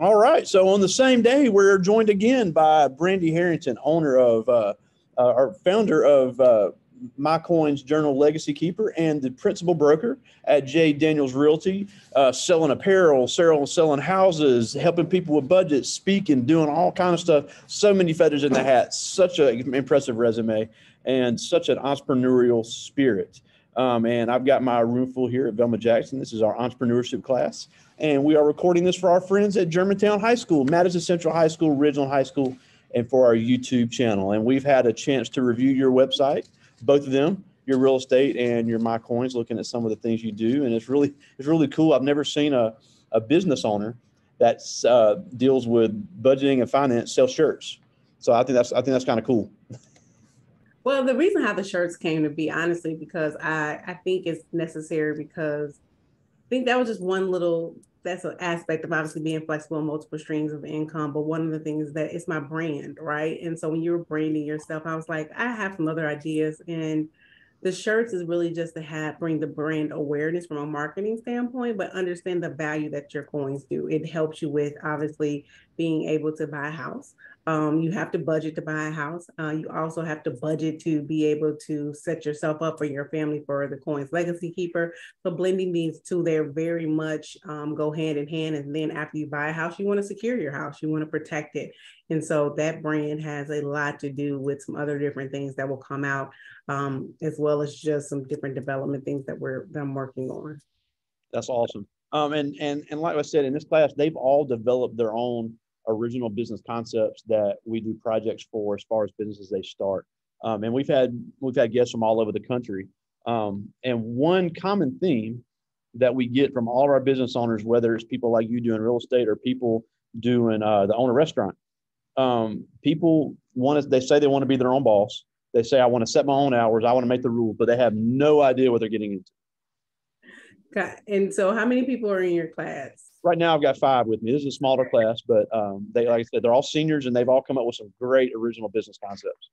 All right. So on the same day, we're joined again by Brandee Harrington, owner of, or founder of My Coinz Journal Legacy Keeper and the principal broker at J. Daniels Realty, selling apparel, selling houses, helping people with budgets, speaking, doing all kind of stuff. So many feathers in the hat. Such an impressive resume and such an entrepreneurial spirit. And I've got my room full here at Velma Jackson. This is our entrepreneurship class. And we are recording this for our friends at Germantown High School, Madison Central High School, Ridgeland High School, and for our YouTube channel. And we've had a chance to review your website, both of them, your real estate and your My Coinz, looking at some of the things you do. And it's really cool. I've never seen a business owner that deals with budgeting and finance sell shirts. So I think that's kind of cool. Well, the reason how the shirts came to be, honestly, because I think it's necessary, because I think that was just that's an aspect of obviously being flexible in multiple streams of income. But one of the things is that it's my brand, right? And so when you were branding yourself, I was like, I have some other ideas. And the shirts is really just to bring the brand awareness from a marketing standpoint, but understand the value that your coins do. It helps you with obviously being able to buy a house. You have to budget to buy a house. You also have to budget to be able to set yourself up for your family for the Coinz Legacy Keeper. So blending these two, they're very much go hand in hand. And then after you buy a house, you want to secure your house. You want to protect it. And so that brand has a lot to do with some other different things that will come out, as well as just some different development things that I'm working on. That's awesome. And like I said, in this class, they've all developed their own original business concepts that we do projects for as far as businesses they start. And we've had guests from all over the country. And one common theme that we get from all of our business owners, whether it's people like you doing real estate or people doing the own a restaurant, people they say they want to be their own boss. They say, I want to set my own hours. I want to make the rules, but they have no idea what they're getting into. Okay. And so how many people are in your class? Right now, I've got 5 with me. This is a smaller class, but they, like I said, they're all seniors and they've all come up with some great original business concepts.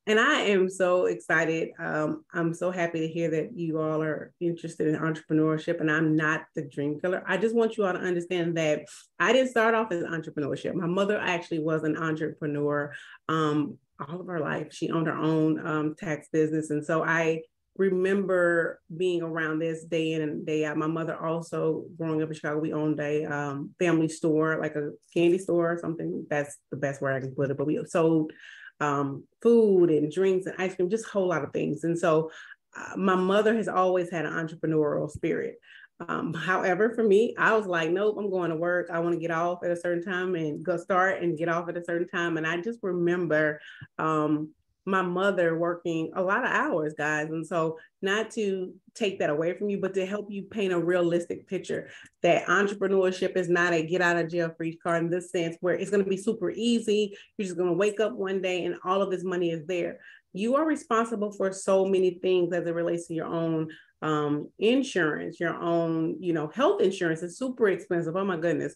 And I am so excited. I'm so happy to hear that you all are interested in entrepreneurship, and I'm not the dream killer. I just want you all to understand that I didn't start off as entrepreneurship. My mother actually was an entrepreneur all of her life. She owned her own tax business. And so I remember being around this day in and day out. My mother also, growing up in Chicago, we owned a family store, like a candy store or something. That's the best word I can put it. But we sold food and drinks and ice cream, just a whole lot of things. And so my mother has always had an entrepreneurial spirit. However, for me, I was like, nope, I'm going to work. I want to get off at a certain time and go start and get off at a certain time. And I just remember my mother working a lot of hours, guys. And so not to take that away from you, but to help you paint a realistic picture that entrepreneurship is not a get out of jail free card in this sense where it's going to be super easy. You're just going to wake up one day and all of this money is there. You are responsible for so many things as it relates to your own insurance, your own, health insurance is super expensive. Oh my goodness.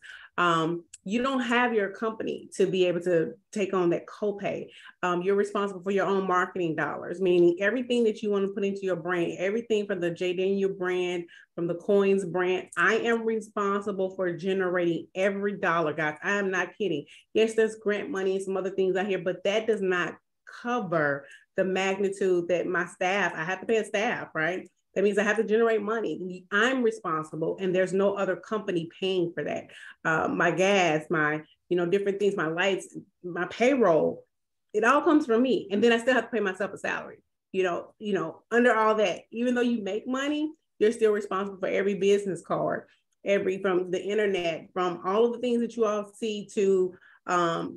You don't have your company to be able to take on that copay. You're responsible for your own marketing dollars, meaning everything that you want to put into your brand, everything from the J. Daniel brand, from the Coinz brand. I am responsible for generating every dollar, guys. I am not kidding. Yes, there's grant money and some other things out here, but that does not cover the magnitude that I have to pay a staff, right? That means I have to generate money. I'm responsible, and there's no other company paying for that. My gas, my, different things, my lights, my payroll, it all comes from me. And then I still have to pay myself a salary. Under all that, even though you make money, you're still responsible for every business card, from the internet, from all of the things that you all see to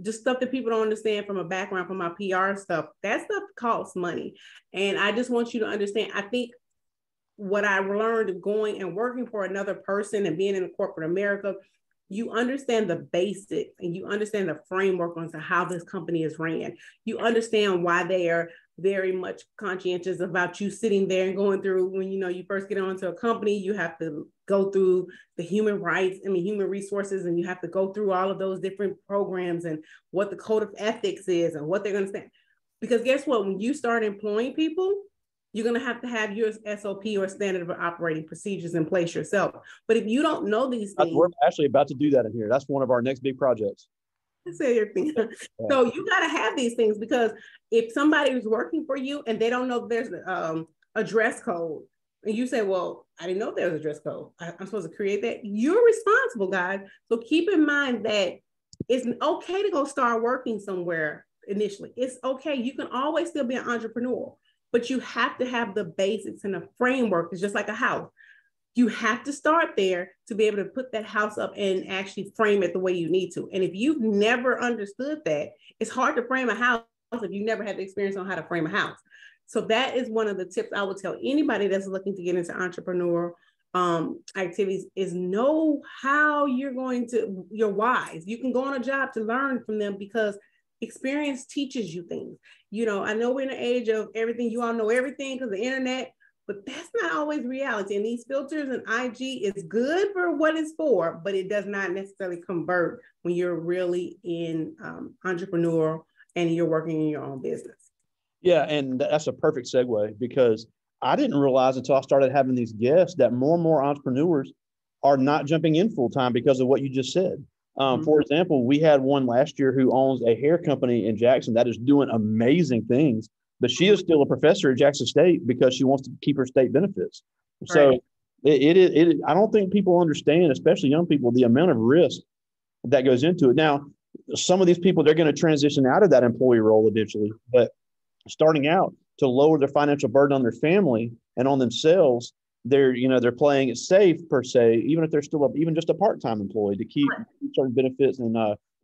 just stuff that people don't understand from a background, from my PR stuff. That stuff costs money. And I just want you to understand, I think what I learned going and working for another person and being in corporate America, you understand the basics and you understand the framework on how this company is ran. You understand why they are very much conscientious about you sitting there and going through when, you first get onto a company, you have to go through the human resources, and you have to go through all of those different programs and what the code of ethics is and what they're going to stand. Because guess what? When you start employing people, You're going to have your SOP or standard of operating procedures in place yourself. But if you don't know these things, we're actually about to do that in here. That's one of our next big projects. Say your thing. So you got to have these things, because if somebody is working for you and they don't know there's a dress code, and you say, well, I didn't know there was a dress code, I'm supposed to create that. You're responsible, guys. So keep in mind that it's okay to go start working somewhere initially. It's okay. You can always still be an entrepreneur, but you have to have the basics and a framework. It's just like a house. You have to start there to be able to put that house up and actually frame it the way you need to. And if you've never understood that, it's hard to frame a house if you never had the experience on how to frame a house. So that is one of the tips I would tell anybody that's looking to get into entrepreneur activities, is know how you're going to, your whys. You can go on a job to learn from them, because experience teaches you things. You know, I know we're in an age of everything. You all know everything because of the internet, but that's not always reality. And these filters and IG is good for what it's for, but it does not necessarily convert when you're really in entrepreneur and you're working in your own business. Yeah, and that's a perfect segue, because I didn't realize until I started having these guests that more and more entrepreneurs are not jumping in full time because of what you just said. For example, we had one last year who owns a hair company in Jackson that is doing amazing things, but she is still a professor at Jackson State because she wants to keep her state benefits. So it I don't think people understand, especially young people, the amount of risk that goes into it. Now, some of these people, they're going to transition out of that employee role eventually, but starting out, to lower their financial burden on their family and on themselves, they're playing it safe per se, even if they're still even just a part-time employee, to keep certain benefits and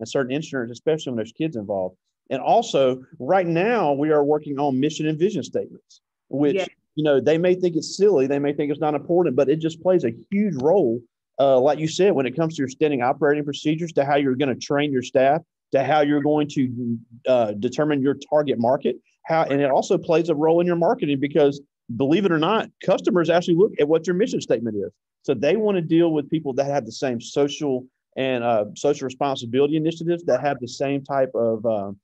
certain insurance, especially when there's kids involved. And also, right now, we are working on mission and vision statements, which, they may think it's silly, they may think it's not important, but it just plays a huge role, like you said, when it comes to your standing operating procedures, to how you're going to train your staff, to how you're going to determine your target market, and it also plays a role in your marketing, because believe it or not, customers actually look at what your mission statement is. So they want to deal with people that have the same social and social responsibility initiatives, that have the same type of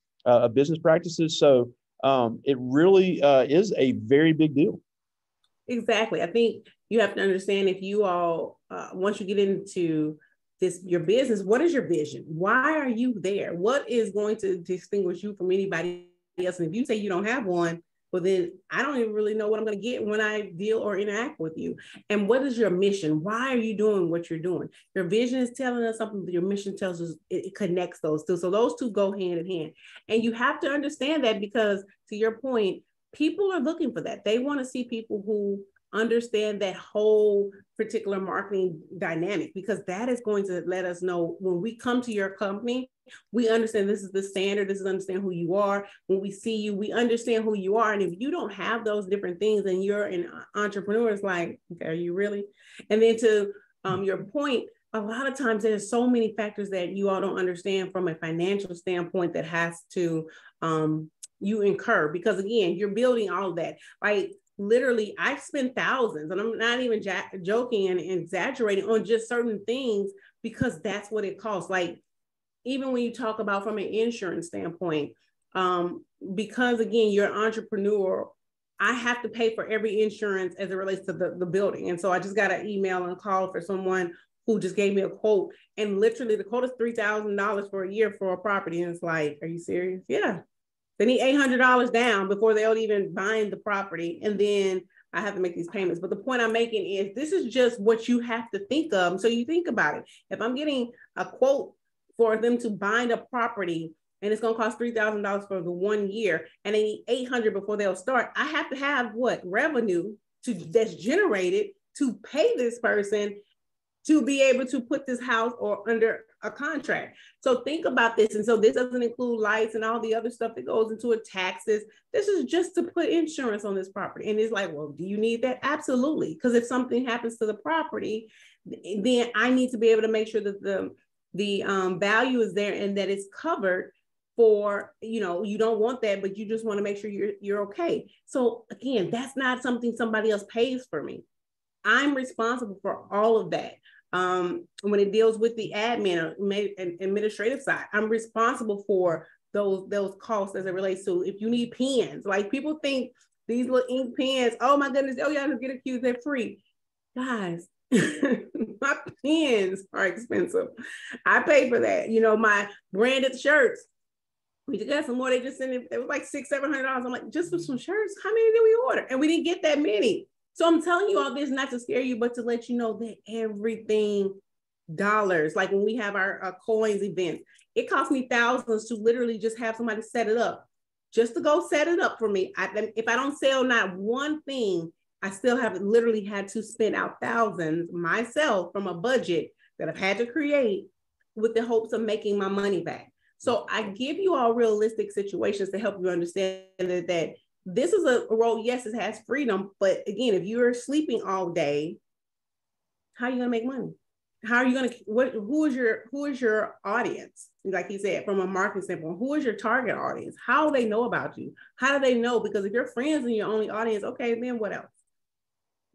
business practices. So it really is a very big deal. Exactly. I think you have to understand, if you all, once you get into your business, what is your vision? Why are you there? What is going to distinguish you from anybody else? And if you say you don't have one, well, then I don't even really know what I'm going to get when I deal or interact with you. And what is your mission? Why are you doing what you're doing? Your vision is telling us something, but your mission tells us, it connects those two. So those two go hand in hand. And you have to understand that, because to your point, people are looking for that. They want to see people who understand that whole particular marketing dynamic, because that is going to let us know, when we come to your company, we understand this is the standard, this is understand who you are. When we see you, we understand who you are. And if you don't have those different things and you're an entrepreneur, it's like, okay, are you really? And then to your point, a lot of times there's so many factors that you all don't understand from a financial standpoint that has to you incur, because again, you're building all of that. Like, literally, I've spent thousands, and I'm not even joking and exaggerating, on just certain things, because that's what it costs. Like, even when you talk about from an insurance standpoint, because again, you're an entrepreneur, I have to pay for every insurance as it relates to the building. And so I just got an email and call for someone who just gave me a quote, and literally the quote is $3,000 for a year for a property. And it's like, are you serious? Yeah. They need $800 down before they'll even bind the property. And then I have to make these payments. But the point I'm making is, this is just what you have to think of. So you think about it. If I'm getting a quote for them to bind a property, and it's going to cost $3,000 for the 1 year, and they need $800 before they'll start, I have to have revenue that's generated to pay this person to be able to put this house or under a contract. So think about this. And so this doesn't include lights and all the other stuff that goes into it, taxes. This is just to put insurance on this property. And it's like, well, do you need that? Absolutely. Because if something happens to the property, then I need to be able to make sure that the value is there and that it's covered for, you don't want that, but you just want to make sure you're okay. So again, that's not something somebody else pays for me. I'm responsible for all of that. When it deals with the admin and administrative side, I'm responsible for those costs as it relates to, if you need pens. Like, people think These little ink pens. Oh my goodness. Oh, y'all get accused. They're free. Guys, my pens are expensive. I pay for that. You know, my branded shirts. We just got some more. They just sent it. It was like $600-700. I'm like, just for some shirts. How many did we order? And we didn't get that many. So I'm telling you all this not to scare you, but to let you know that everything dollars. Like when we have our Coinz events, it costs me thousands to literally just have somebody set it up, just to go set it up for me. If I don't sell not one thing, I still have literally had to spend out thousands myself from a budget that I've had to create with the hopes of making my money back. So I give you all realistic situations to help you understand that this is a role. Yes, it has freedom, but again, if you're sleeping all day, how are you gonna make money? How are you gonna? Who is your audience? Like he said, from a marketing standpoint, who is your target audience? How do they know about you? How do they know? Because if your friends are your only audience, okay, then what else?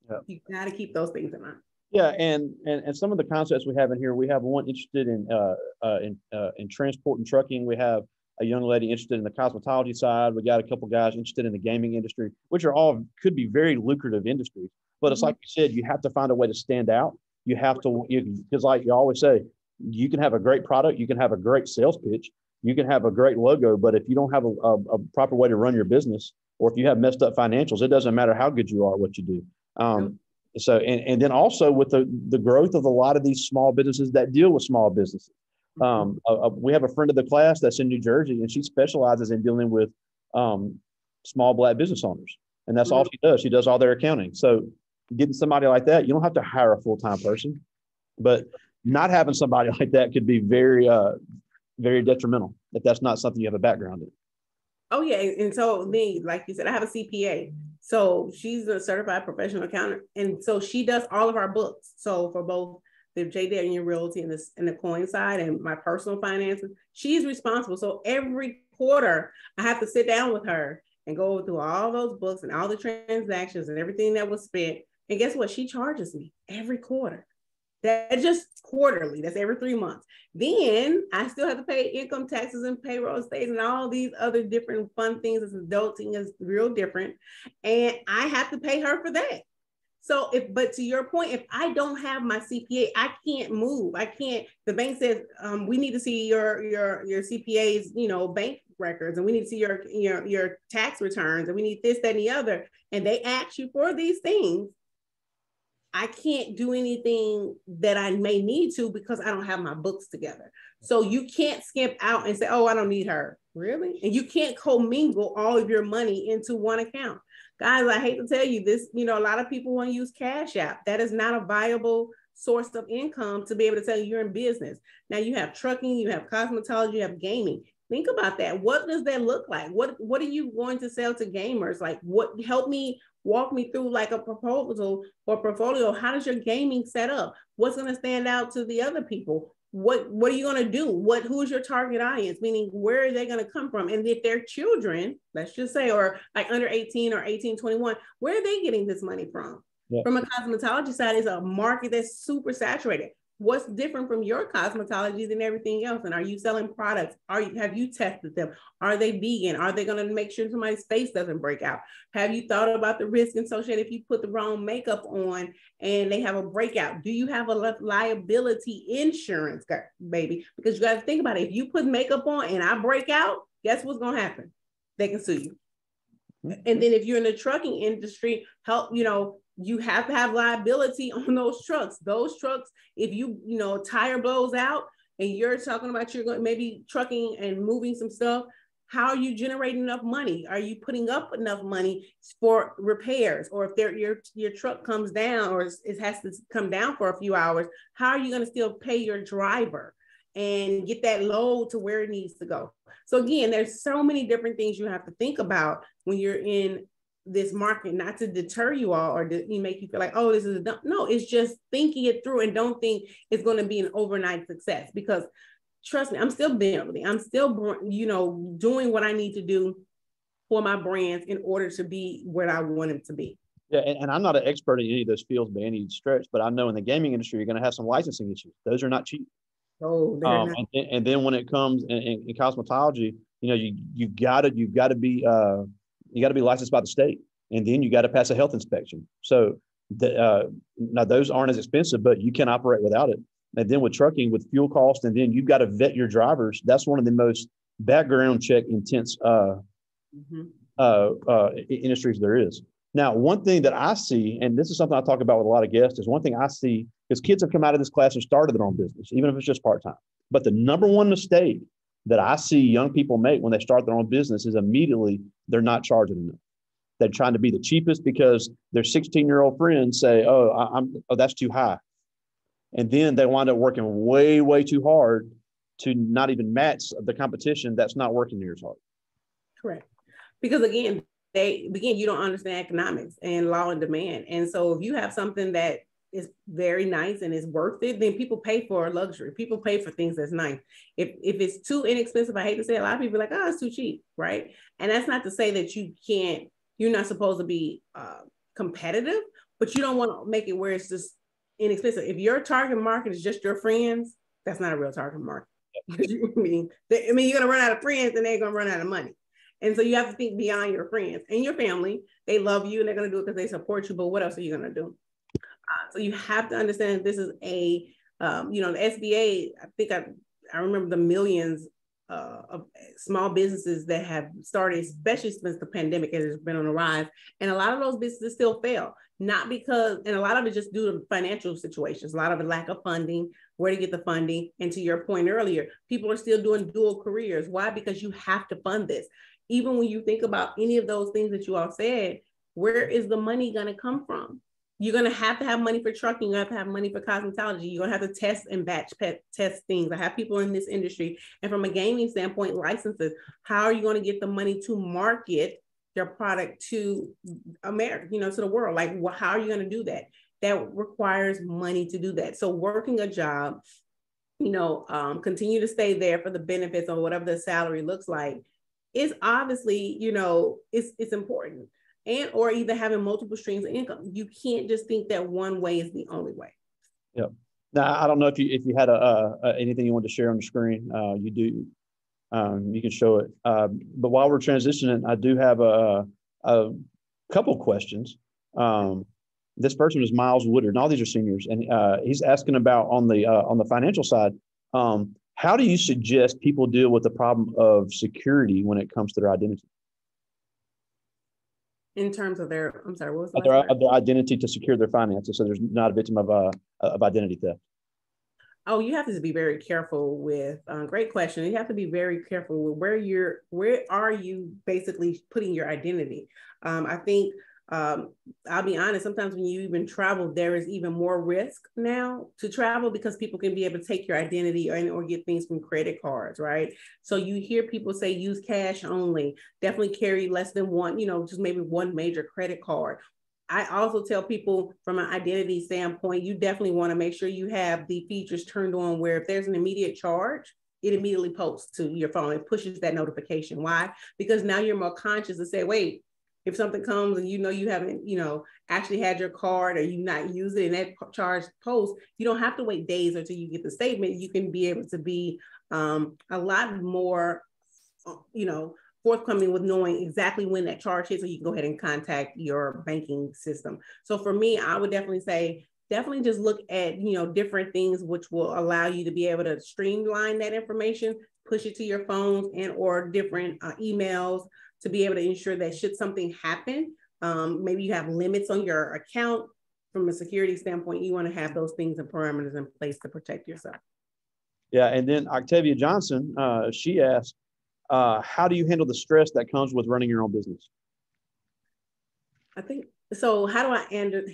Yep. You got to keep those things in mind. Yeah, and some of the concepts we have in here, we have one interested in transport and trucking. We have a young lady interested in the cosmetology side. We got a couple guys interested in the gaming industry, which are all could be very lucrative industries. But it's like you said, you have to find a way to stand out. You have to, because like you always say, you can have a great product, you can have a great sales pitch, you can have a great logo, but if you don't have a proper way to run your business, or if you have messed up financials, it doesn't matter how good you are, what you do. So, and then also with the growth of a lot of these small businesses that deal with small businesses. We have a friend of the class that's in New Jersey, and she specializes in dealing with small Black business owners. And that's all she does. She does all their accounting. So getting somebody like that, you don't have to hire a full-time person, but not having somebody like that could be very, very detrimental if that's not something you have a background in. Oh yeah, and so me, like you said, I have a CPA. So she's a certified professional accountant, and so she does all of our books. So for both the J. Daniel Realty and the Coinz side and my personal finances, she's responsible. So every quarter, I have to sit down with her and go through all those books and all the transactions and everything that was spent. And guess what? She charges me every quarter. That's just quarterly. That's every 3 months. Then I still have to pay income taxes and payroll estates and all these other different fun things. As adulting is real different. And I have to pay her for that. So but to your point, if I don't have my CPA, I can't move. I can't, the bank says, we need to see your CPA's, bank records, and we need to see your tax returns, and we need this, that, and the other. And they ask you for these things. I can't do anything that I may need to because I don't have my books together. So you can't skimp out and say, oh, I don't need her. Really? And you can't commingle all of your money into one account. Guys, I hate to tell you this, a lot of people want to use Cash App. That is not a viable source of income to be able to tell you you're in business. Now you have trucking, you have cosmetology, you have gaming. Think about that. What does that look like? What are you going to sell to gamers? Like, walk me through like a proposal or portfolio. How does your gaming set up? What's going to stand out to the other people? What are you going to do? Who's your target audience? Meaning, where are they going to come from? And if they're children, let's just say, or like under 18 or 18, 21, where are they getting this money from? Yeah. From a cosmetology side, it's a market that's super saturated. What's different from your cosmetology than everything else? And are you selling products? Have you tested them? Are they vegan? Are they going to make sure somebody's face doesn't break out? Have you thought about the risk associated if you put the wrong makeup on and they have a breakout? Do you have a liability insurance, baby? Because you got to think about it. If you put makeup on and I break out, guess what's going to happen? They can sue you. And then if you're in the trucking industry, you have to have liability on those trucks. Those trucks, if tire blows out and you're talking about you're going maybe trucking and moving some stuff, how are you generating enough money? Are you putting up enough money for repairs? Or if your truck comes down or it has to come down for a few hours, how are you going to still pay your driver and get that load to where it needs to go? So again, there's so many different things you have to think about when you're in this market, not to deter you all or to make you feel like, oh, this is no, it's just thinking it through, and don't think it's going to be an overnight success, because trust me, I'm still building. I'm still, doing what I need to do for my brands in order to be where I want them to be. Yeah, and I'm not an expert in any of those fields by any stretch, but I know in the gaming industry, you're going to have some licensing issues. Those are not cheap. Oh, they're not. And then when it comes in cosmetology, you've got to be licensed by the state. and then you got to pass a health inspection. So now those aren't as expensive, but you can operate without it. And then with trucking, with fuel cost, and then you've got to vet your drivers. That's one of the most background check intense industries there is. Now, one thing that I see, and this is something I talk about with a lot of guests, is one thing I see, because kids have come out of this class and started their own business, even if it's just part-time. But the number one mistake that I see young people make when they start their own business is immediately they're not charging enough. They're trying to be the cheapest because their 16-year-old friends say, oh, that's too high. And then they wind up working way, way too hard to not even match the competition that's not working near as hard. Correct. Because again, you don't understand economics and law and demand. And so if you have something that is very nice and is worth it, then people pay for luxury. People pay for things that's nice. If it's too inexpensive, I hate to say, a lot of people are like, oh, it's too cheap, right? And that's not to say that you're not supposed to be competitive, but you don't want to make it where it's just inexpensive. If your target market is just your friends, that's not a real target market. I mean, you're going to run out of friends and they're going to run out of money. And so you have to think beyond your friends and your family. They love you and they're going to do it because they support you. But what else are you going to do? So you have to understand this is the SBA, I think I remember the millions of small businesses that have started, especially since the pandemic has been on the rise. And a lot of those businesses still fail, not because, and a lot of it just due to financial situations, a lot of it lack of funding, where to get the funding. And to your point earlier, people are still doing dual careers. Why? Because you have to fund this. Even when you think about any of those things that you all said, where is the money going to come from? You're going to have money for trucking. You have to have money for cosmetology. You're going to have to test and batch test things. I have people in this industry. And from a gaming standpoint, licenses, how are you going to get the money to market your product to America, to the world? Like, how are you going to do that? That requires money to do that. So working a job, continue to stay there for the benefits or whatever the salary looks like is obviously, it's important. And or either having multiple streams of income. You can't just think that one way is the only way. Yeah. Now, I don't know if you had anything you wanted to share on the screen. You do. You can show it. But while we're transitioning, I do have a couple questions. This person is Miles Woodard, and all these are seniors, and he's asking about on the financial side. How do you suggest people deal with the problem of security when it comes to their identity? In terms of their, I'm sorry, what was the their identity to secure their finances, so there's not a victim of identity theft. Oh, you have to be very careful with. Great question. You have to be very careful with where are you basically putting your identity. I think I'll be honest. Sometimes when you even travel, there is even more risk now to travel because people can be able to take your identity or get things from credit cards, right? So you hear people say use cash only. Definitely carry less than one, just maybe one major credit card. I also tell people from an identity standpoint, you definitely want to make sure you have the features turned on where if there's an immediate charge, it immediately posts to your phone. It pushes that notification. Why? Because now you're more conscious to say, wait, if something comes and you haven't, actually had your card or you not use it and that charge post, you don't have to wait days until you get the statement. You can be able to be a lot more, forthcoming with knowing exactly when that charge hits, so you can go ahead and contact your banking system. So for me, I would definitely say, just look at, different things which will allow you to be able to streamline that information, push it to your phones and or different emails to be able to ensure that should something happen, maybe you have limits on your account. From a security standpoint, you want to have those things and parameters in place to protect yourself. Yeah, and then Octavia Johnson, she asked, how do you handle the stress that comes with running your own business? I think, so how do I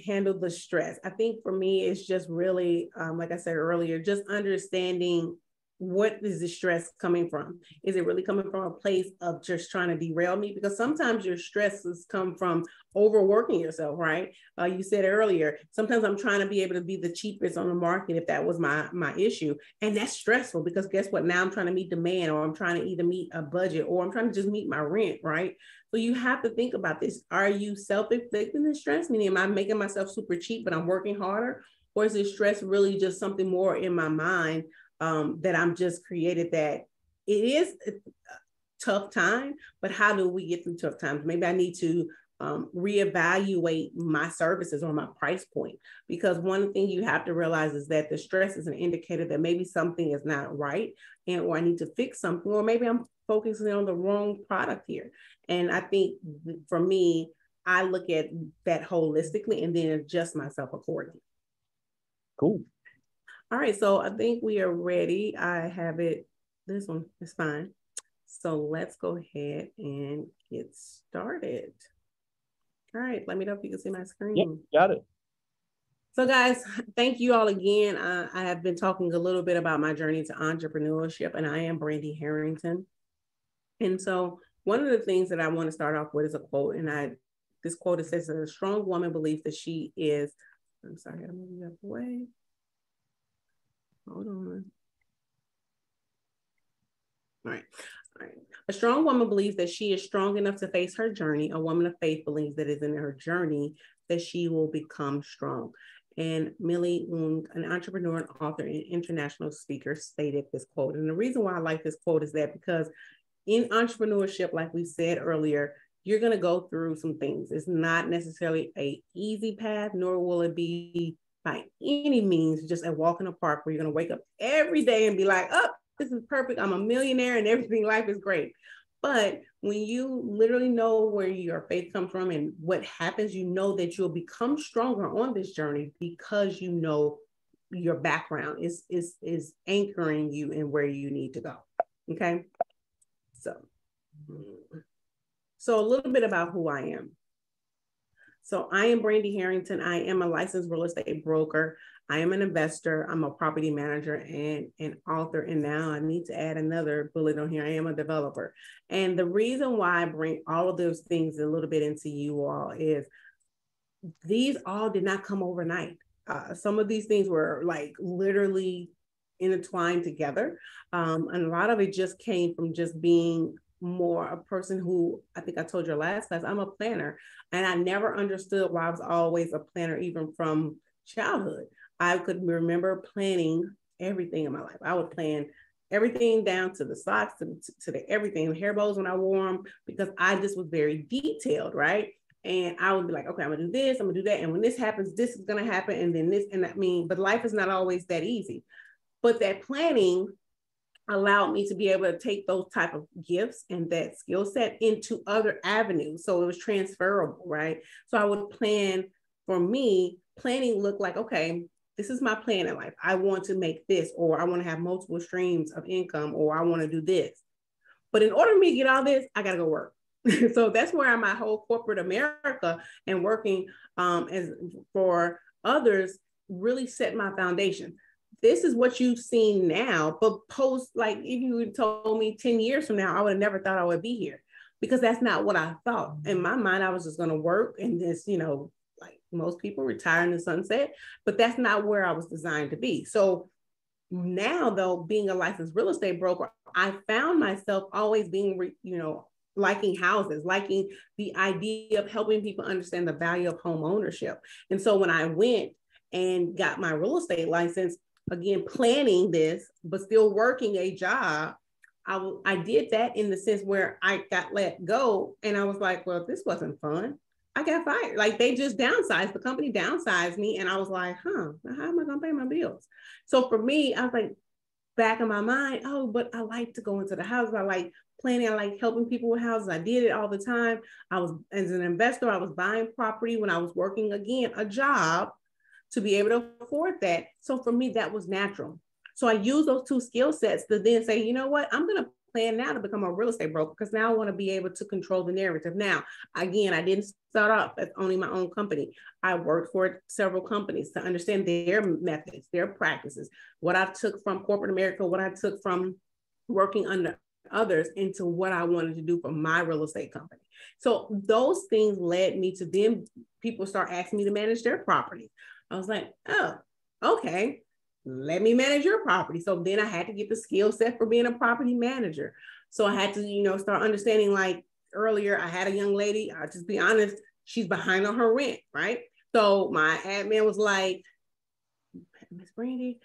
handle the stress? I think for me, it's just really, like I said earlier, just understanding what is the stress coming from? Is it really coming from a place of just trying to derail me? Because sometimes your stresses come from overworking yourself, right? You said earlier, sometimes I'm trying to be able to be the cheapest on the market if that was my issue. And that's stressful because guess what? Now I'm trying to meet demand, or I'm trying to either meet a budget, or I'm trying to just meet my rent, right? So you have to think about this. Are you self-inflicting the stress? Meaning, am I making myself super cheap, but I'm working harder? Or is this stress really just something more in my mind that I'm just created, that it is a tough time, but how do we get through tough times? Maybe I need to reevaluate my services or my price point. Because one thing you have to realize is that the stress is an indicator that maybe something is not right, and or I need to fix something, or maybe I'm focusing on the wrong product here. And I think for me, I look at that holistically and then adjust myself accordingly. Cool. All right, so I think we are ready. I have it. This one is fine. So let's go ahead and get started. All right, let me know if you can see my screen. Yep, got it. So guys, thank you all again. I have been talking a little bit about my journey to entrepreneurship, and I am Brandee Harrington. And so one of the things that I want to start off with is a quote, and this quote, it says, a strong woman believes that she is, I'm sorry, I'm moving that away. Hold on. All right. A strong woman believes that she is strong enough to face her journey. A woman of faith believes that it's in her journey that she will become strong. And Millie Ung, an entrepreneur and author and international speaker, stated this quote. And the reason why I like this quote is that because in entrepreneurship, like we said earlier, you're going to go through some things. It's not necessarily an easy path, nor will it be by any means just a walk in the park where you're going to wake up every day and be like, oh, this is perfect. I'm a millionaire and everything, life is great. But when you literally know where your faith comes from and what happens, you know that you'll become stronger on this journey because you know your background is anchoring you in where you need to go. Okay. So a little bit about who I am. So I am Brandee Harrington. I am a licensed real estate broker. I am an investor. I'm a property manager and an author. And now I need to add another bullet on here. I am a developer. And the reason why I bring all of those things a little bit into you all is these all did not come overnight. Some of these things were like literally intertwined together. And a lot of it just came from just being more a person who, I think I told your last class, I'm a planner, and I never understood why I was always a planner, even from childhood. I could remember planning everything in my life. I would plan everything down to the socks, to the everything, hair bows when I wore them, because I just was very detailed, right? And I would be like, okay, I'm gonna do this, I'm gonna do that. And when this happens, this is gonna happen. And then this, and I mean, but life is not always that easy. But that planning allowed me to be able to take those type of gifts and that skill set into other avenues. So it was transferable, right? So I would plan, for me, planning looked like, okay, this is my plan in life. I want to make this, or I want to have multiple streams of income, or I want to do this. But in order for me to get all this, I got to go work. So that's where my whole corporate America and working as for others really set my foundation. This is what you've seen now, but post, like if you told me 10 years from now, I would have never thought I would be here, because that's not what I thought. In my mind, I was just going to work and just, you know, like most people, retire in the sunset, but that's not where I was designed to be. So now though, being a licensed real estate broker, I found myself always being, you know, liking houses, liking the idea of helping people understand the value of home ownership. And so when I went and got my real estate license, again, planning this, but still working a job, I did that in the sense where I got let go. And I was like, well, this wasn't fun. I got fired. Like they just downsized, the company downsized me. And I was like, how am I going to pay my bills? So for me, I was like, back in my mind, oh, but I like to go into the houses. I like planning. I like helping people with houses. I did it all the time. I was, as an investor, I was buying property when I was working, again, a job, to be able to afford that. So for me, that was natural. So I use those two skill sets to then say, you know what, I'm going to plan now to become a real estate broker, because now I want to be able to control the narrative. Now, again, I didn't start off as owning my own company. I worked for several companies to understand their methods, their practices, what I took from corporate America, what I took from working under others, into what I wanted to do for my real estate company. So those things led me to then people start asking me to manage their property. I was like, oh, okay, let me manage your property. So then I had to get the skill set for being a property manager. So I had to, you know, start understanding, like earlier, I had a young lady, I'll just be honest, she's behind on her rent, right? So my admin was like, Miss Brandee,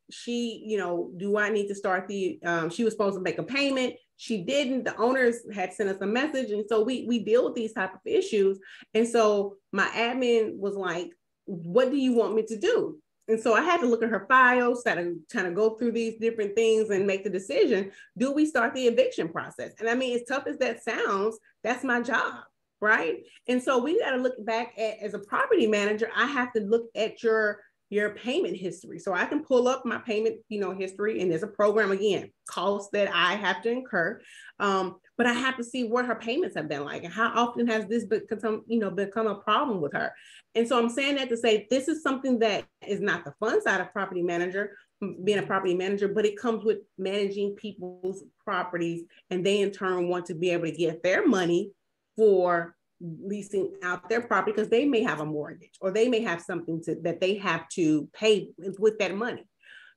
she, you know, do I need to start the, she was supposed to make a payment. she didn't. The owners had sent us a message. And so we deal with these type of issues. And so my admin was like, what do you want me to do? And so I had to look at her files, kind of go through these different things and make the decision. Do we start the eviction process? And I mean, as tough as that sounds, that's my job, right? And so we got to look back at, as a property manager, I have to look at your payment history. So I can pull up my payment, history, and there's a program, again, costs that I have to incur. But I have to see what her payments have been like and how often has this become a problem with her. And so I'm saying that to say, this is something that is not the fun side of being a property manager, but it comes with managing people's properties, and they in turn want to be able to get their money for leasing out their property because they may have a mortgage or they may have something that they have to pay with that money.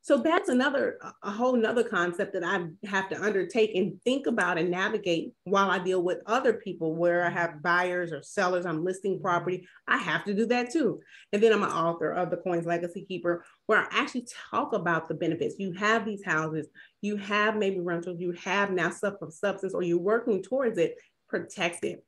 So that's a whole nother concept that I have to undertake and think about and navigate while I deal with other people where I have buyers or sellers, I'm listing property. I have to do that too. And then I'm an author of the Coinz Legacy Keeper, where I actually talk about the benefits. You have these houses, you have maybe rentals, you have now stuff of substance, or you're working towards it, protect it.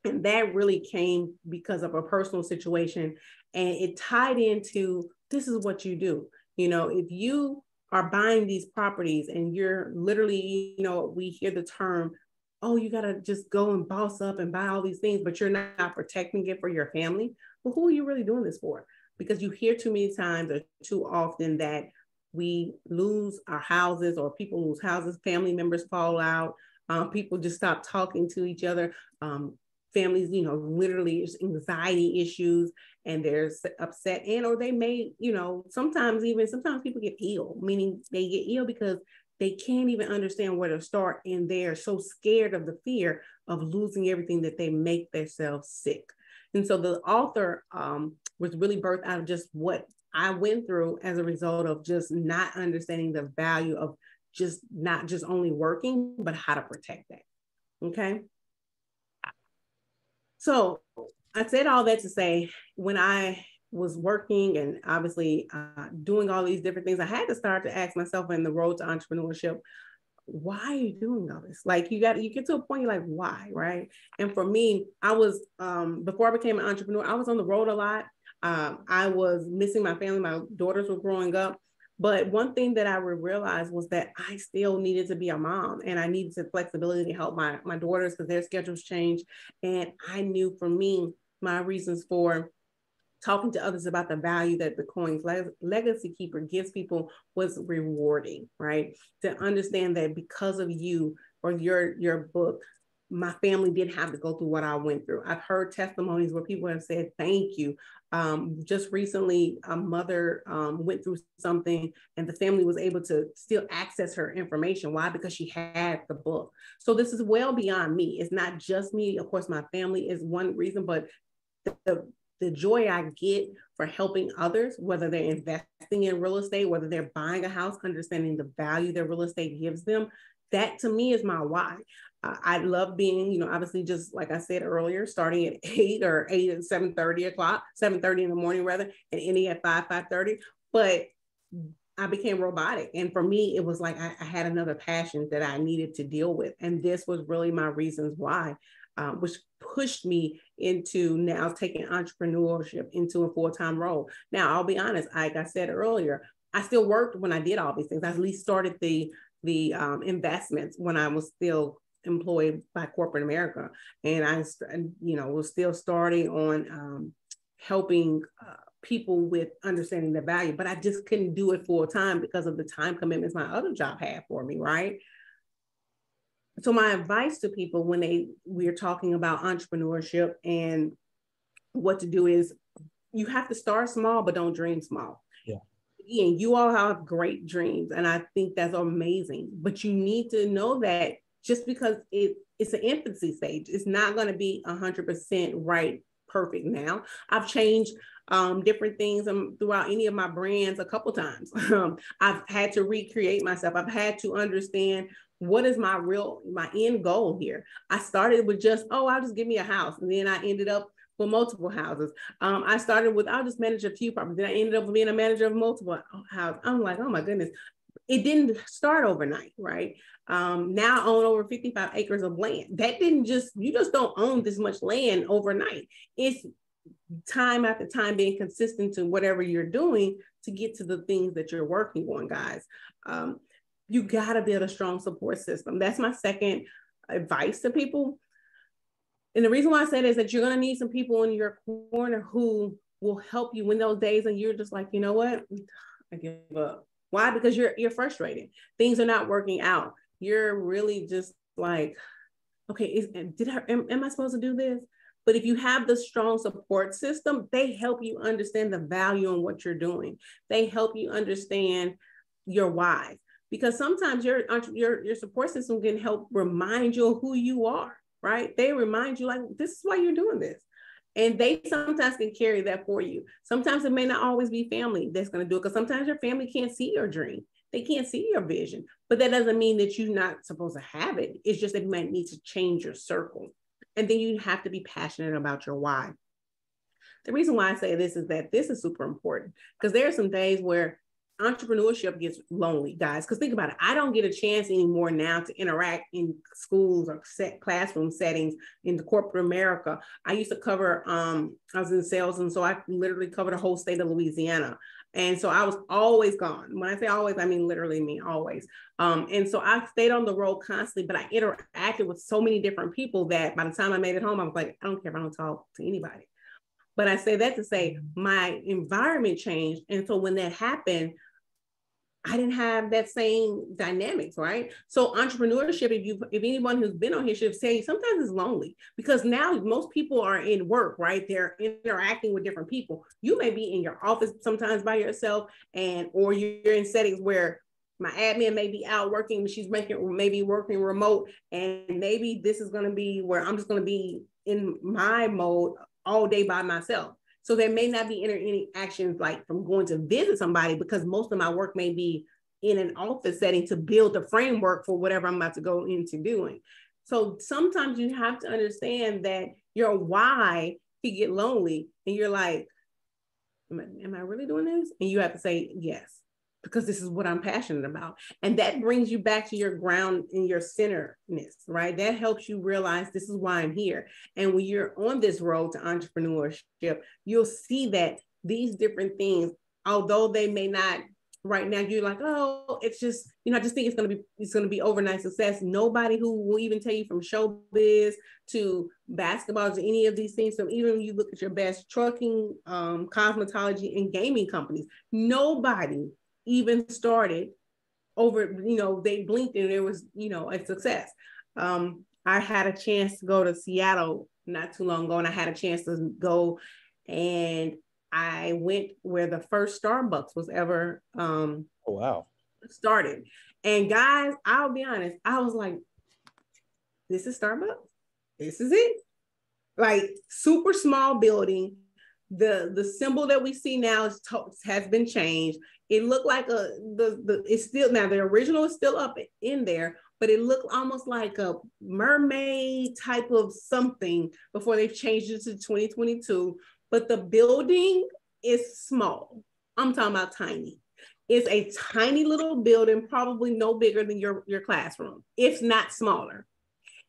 And that really came because of a personal situation. And it tied into, this is what you do. If you are buying these properties and you're literally, we hear the term, oh, you got to just go and boss up and buy all these things, but you're not protecting it for your family. Well, who are you really doing this for? Because you hear too many times or too often that we lose our houses, or people lose houses, family members fall out, people just stop talking to each other. Families, literally anxiety issues, and they're upset, or they may, sometimes people get ill, meaning they get ill because they can't even understand where to start. And they're so scared of the fear of losing everything that they make themselves sick. And so the author was really birthed out of just what I went through as a result of just not understanding the value of just not just only working, but how to protect that. Okay. So I said all that to say, when I was working and obviously doing all these different things, I had to start to ask myself in the road to entrepreneurship, why are you doing all this? Like you get to a point, you're like, why, right? And for me, I was, before I became an entrepreneur, I was on the road a lot. I was missing my family. My daughters were growing up. But one thing that I realized was that I still needed to be a mom, and I needed the flexibility to help my daughters because their schedules change. And I knew for me, my reasons for talking to others about the value that the Coinz Legacy Keeper gives people was rewarding, right? To understand that because of you or your book, my family didn't have to go through what I went through. I've heard testimonies where people have said, thank you. Just recently, a mother went through something and the family was able to still access her information. Why? Because she had the book. So this is well beyond me. It's not just me. Of course, my family is one reason, but the joy I get for helping others, whether they're investing in real estate, whether they're buying a house, understanding the value that real estate gives them, that to me is my why. I love being, obviously, just like I said earlier, starting at 8 or 7:30 in the morning rather, and ending at 5:30. But I became robotic. And for me, it was like I had another passion that I needed to deal with. And this was really my reasons why, which pushed me into now taking entrepreneurship into a full-time role. Now, I'll be honest, like I said earlier, I still worked when I did all these things. I at least started the investments when I was still employed by corporate America. And I, was still starting on helping people with understanding the value, but I just couldn't do it full time because of the time commitments my other job had for me, right? So my advice to people when we're talking about entrepreneurship and what to do is you have to start small, but don't dream small. Yeah. And you all have great dreams. And I think that's amazing, but you need to know that just because it's an infancy stage, it's not going to be 100% right, perfect now. I've changed different things throughout any of my brands a couple times. I've had to recreate myself. I've had to understand what is my end goal here. I started with just, I'll just give me a house. And then I ended up with multiple houses. I started with, I'll just manage a few properties. Then I ended up being a manager of multiple houses. I'm like, oh my goodness. it didn't start overnight, right? Now I own over 55 acres of land. That didn't you just don't own this much land overnight. It's time after time being consistent to whatever you're doing to get to the things that you're working on, guys. You got to build a strong support system. That's my second advice to people. And the reason why I say that is that you're going to need some people in your corner who will help you when those days and you're just like, you know what, I give up. Why? Because you're frustrated. Things are not working out. You're really just like, okay, am I supposed to do this? But if you have the strong support system, they help you understand the value in what you're doing. They help you understand your why. Because sometimes your support system can help remind you of who you are, right? They remind you like, this is why you're doing this. And they sometimes can carry that for you. Sometimes it may not always be family that's going to do it, because sometimes your family can't see your dream. They can't see your vision, but that doesn't mean that you're not supposed to have it. It's just that you might need to change your circle. And then you have to be passionate about your why. The reason why I say this is that this is super important, because there are some days where entrepreneurship gets lonely, guys. Because think about it. I don't get a chance anymore now to interact in schools or classroom settings in the corporate America. I used to cover, I was in sales. And so I literally covered the whole state of Louisiana. And so I was always gone. When I say always, I mean literally mean always. And so I stayed on the road constantly, but I interacted with so many different people that by the time I made it home, I was like, I don't care if I don't talk to anybody. But I say that to say my environment changed. And so when that happened, I didn't have that same dynamics, right? So entrepreneurship, if anyone who's been on here should say, sometimes it's lonely, because now most people are in work, right? They're interacting with different people. You may be in your office sometimes by yourself, or you're in settings where my admin may be out working, she's maybe working remote, and maybe this is going to be where I'm just going to be in my mode all day by myself. So there may not be any actions like from going to visit somebody, because most of my work may be in an office setting to build the framework for whatever I'm about to go into doing. So sometimes you have to understand that your why can get lonely, and you're like, am I really doing this? And you have to say yes, because this is what I'm passionate about. And that brings you back to your ground and your centeredness, right? That helps you realize this is why I'm here. And when you're on this road to entrepreneurship, you'll see that these different things, although they may not, right now, you're like, oh, it's just, I just think it's gonna be overnight success. Nobody who will even tell you, from showbiz to basketball to any of these things. So even when you look at your best trucking, cosmetology, and gaming companies, nobody even started over, they blinked and it was, a success. I had a chance to go to Seattle not too long ago, and I had a chance to go, and I went where the first Starbucks was ever oh, wow, started. And guys, I'll be honest, I was like, this is Starbucks? This is it? Like, super small building. The symbol that we see now has been changed. It looked like it's still, now the original is still up in there, but it looked almost like a mermaid type of something before they've changed it to 2022. But the building is small. I'm talking about tiny. It's a tiny little building, probably no bigger than your classroom, if not smaller.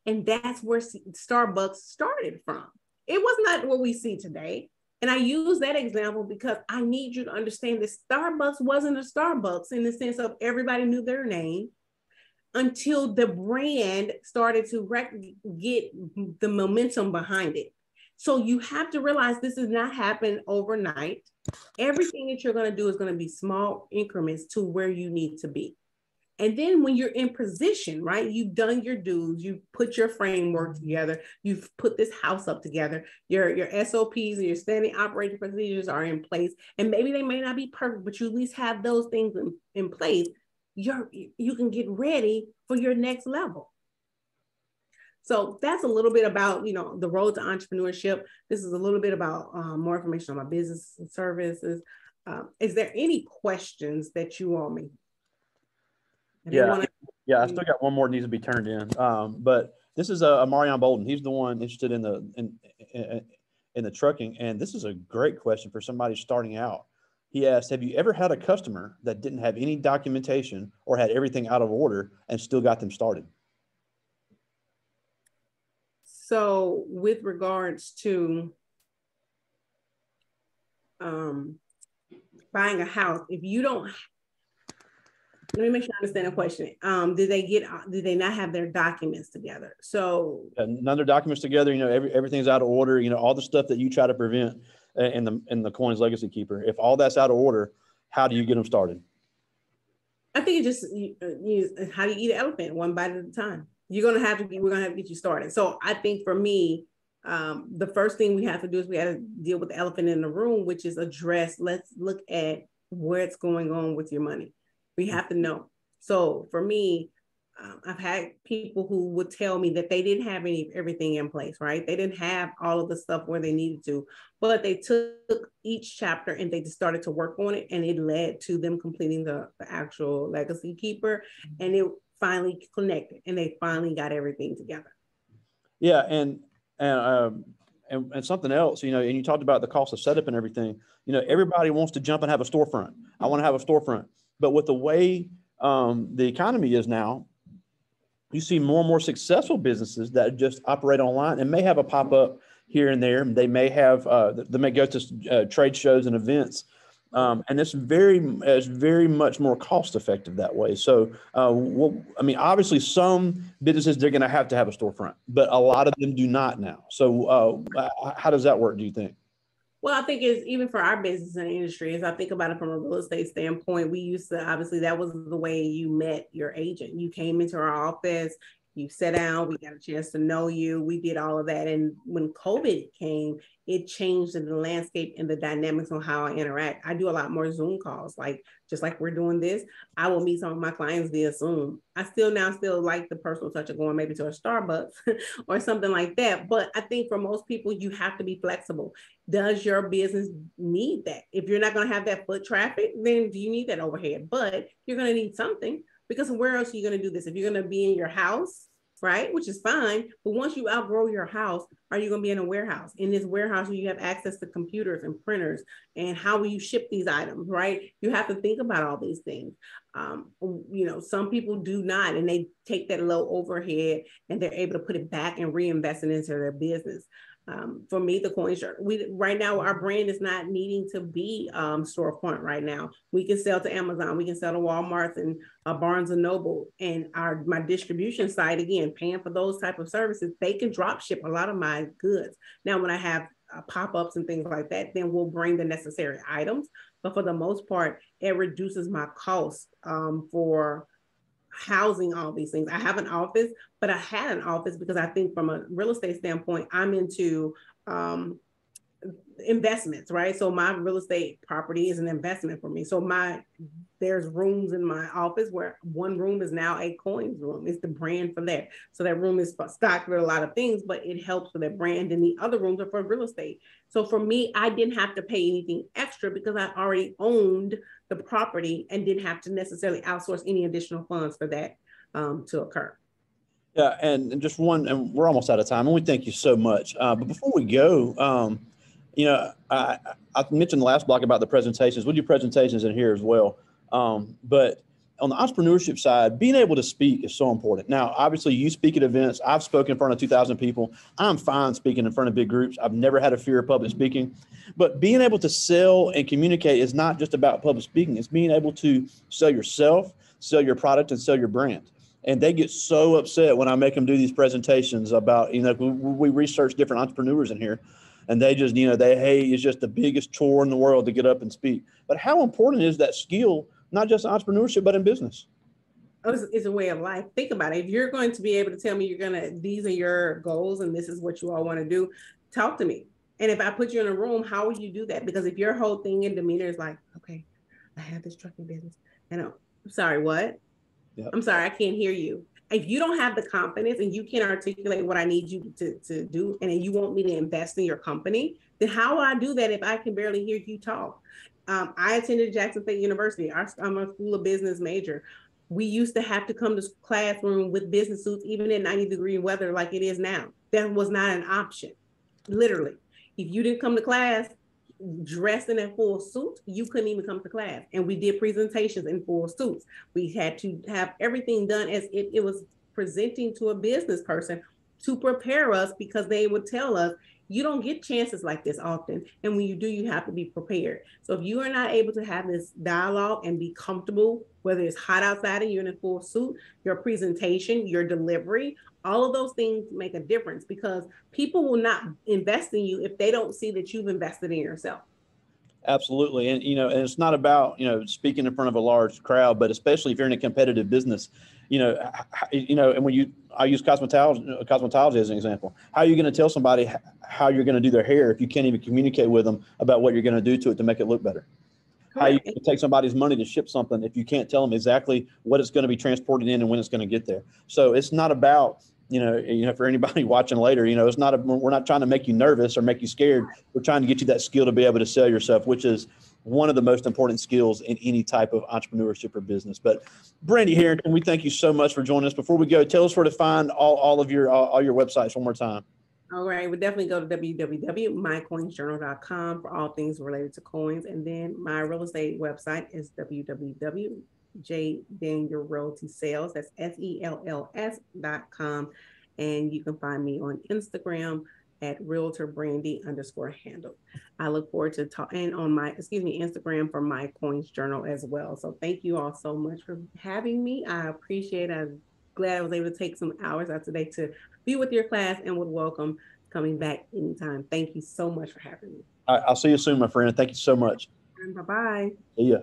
And that's where Starbucks started from. It was not what we see today. And I use that example because I need you to understand that Starbucks wasn't a Starbucks in the sense of everybody knew their name until the brand started to get the momentum behind it. So you have to realize this does not happen overnight. Everything that you're going to do is going to be small increments to where you need to be. And then when you're in position, right, you've done your dues, you've put your framework together, you've put this house up together, your SOPs and your standing operating procedures are in place. And maybe they may not be perfect, but you at least have those things in place. You can get ready for your next level. So that's a little bit about, the road to entrepreneurship. This is a little bit about more information on my business and services. Is there any questions that you want me? Yeah, I still got one more that needs to be turned in. But this is Marion Bolden. He's the one interested in the trucking, and this is a great question for somebody starting out. He asked, have you ever had a customer that didn't have any documentation or had everything out of order and still got them started? So with regards to buying a house, if you don't, let me make sure I understand the question. Did they not have their documents together? So none of their documents together, everything's out of order, all the stuff that you try to prevent in the Coinz Legacy Keeper. If all that's out of order, how do you get them started? I think it just, how do you eat an elephant one bite at a time? We're going to have to get you started. So I think for me, the first thing we have to do is we have to deal with the elephant in the room, which is let's look at what's going on with your money. We have to know. So for me, I've had people who would tell me that they didn't have everything in place, right? They didn't have all of the stuff where they needed to, but they took each chapter and they just started to work on it, and it led to them completing the actual Legacy Keeper, and it finally connected, and they finally got everything together. Yeah, and something else, and you talked about the cost of setup and everything. Everybody wants to jump and have a storefront. I want to have a storefront, but with the way the economy is now, you see more and more successful businesses that just operate online and may have a pop-up here and there. They may have, they may go to trade shows and events, and it's very much more cost-effective that way. So, obviously, some businesses, they're going to have a storefront, but a lot of them do not now. So, how does that work, do you think? Well, I think it's even for our business and industry, as I think about it from a real estate standpoint, we used to, obviously, that was the way you met your agent. You came into our office, you sat down, we got a chance to know you, we did all of that. And when COVID came, it changed the landscape and the dynamics on how I interact. I do a lot more Zoom calls, just like we're doing this. I will meet some of my clients via Zoom. I still like the personal touch of going maybe to a Starbucks or something like that. But I think for most people, you have to be flexible. Does your business need that? If you're not going to have that foot traffic, then do you need that overhead? But you're going to need something, because where else are you going to do this? If you're going to be in your house, right, which is fine, but once you outgrow your house, are you going to be in a warehouse? In this warehouse, you have access to computers and printers, and how will you ship these items, right? You have to think about all these things. Some people do not, and they take that low overhead and they're able to put it back and reinvest it into their business. For me, the Coinz, right now, our brand is not needing to be storefront right now. We can sell to Amazon, we can sell to Walmart and Barnes and Noble, and my distribution site, again, paying for those type of services, they can drop ship a lot of my goods. Now, when I have pop-ups and things like that, then we'll bring the necessary items. But for the most part, it reduces my cost for housing all these things. I have an office, but I had an office because I think from a real estate standpoint, I'm into investments, right? So my real estate property is an investment for me. So there's rooms in my office where one room is now a Coinz room. It's the brand for that. So that room is stocked with a lot of things, but it helps with that brand. And the other rooms are for real estate. So for me, I didn't have to pay anything extra because I already owned the property and didn't have to necessarily outsource any additional funds for that to occur. Yeah, and just one, and we're almost out of time, and we thank you so much. But before we go, I mentioned the last block about the presentations. We'll do presentations in here as well. But on the entrepreneurship side, being able to speak is so important. Now, obviously, you speak at events. I've spoken in front of 2,000 people. I'm fine speaking in front of big groups. I've never had a fear of public speaking. But being able to sell and communicate is not just about public speaking. It's being able to sell yourself, sell your product, and sell your brand. And they get so upset when I make them do these presentations about, we research different entrepreneurs in here, and they just, it's just the biggest chore in the world to get up and speak. But how important is that skill, not just in entrepreneurship, but in business? It's a way of life. Think about it. If you're going to be able to tell me these are your goals and this is what you all want to do, talk to me. And if I put you in a room, how will you do that? Because if your whole thing and demeanor is like, okay, I have this trucking business. And I'm sorry, what? Yep. I'm sorry, I can't hear you. If you don't have the confidence and you can't articulate what I need you to do, and you want me to invest in your company, then how will I do that if I can barely hear you talk? I attended Jackson State University. I'm a school of business major. We used to have to come to classroom with business suits, even in 90-degree weather like it is now. That was not an option, literally. If you didn't come to class, dressed in a full suit, you couldn't even come to class. And we did presentations in full suits. We had to have everything done as if it was presenting to a business person to prepare us, because they would tell us, you don't get chances like this often. And when you do, you have to be prepared. So if you are not able to have this dialogue and be comfortable, whether it's hot outside and you're in a full suit, your presentation, your delivery, all of those things make a difference, because people will not invest in you if they don't see that you've invested in yourself. Absolutely. And, and it's not about, speaking in front of a large crowd, but especially if you're in a competitive business, and I use cosmetology as an example. How are you going to tell somebody how you're going to do their hair if you can't even communicate with them about what you're going to do to it to make it look better? Correct. How are you going to take somebody's money to ship something if you can't tell them exactly what it's going to be transported in and when it's going to get there? So it's not about, for anybody watching later, we're not trying to make you nervous or make you scared. We're trying to get you that skill to be able to sell yourself, which is one of the most important skills in any type of entrepreneurship or business. But Brandee Harrington, we thank you so much for joining us. Before we go, tell us where to find all your websites one more time. All right, we'll definitely go to www.mycoinzjournal.com for all things related to coins. And then my real estate website is www.jdanielrealtysales, that's SELLS.com. And you can find me on Instagram at realtorbrandee_handle. I look forward to talking on my, Instagram for My Coinz Journal as well. So thank you all so much for having me. I appreciate it. I'm glad I was able to take some hours out today to be with your class, and would welcome coming back anytime. Thank you so much for having me. I'll see you soon, my friend. Thank you so much. Bye-bye. See ya.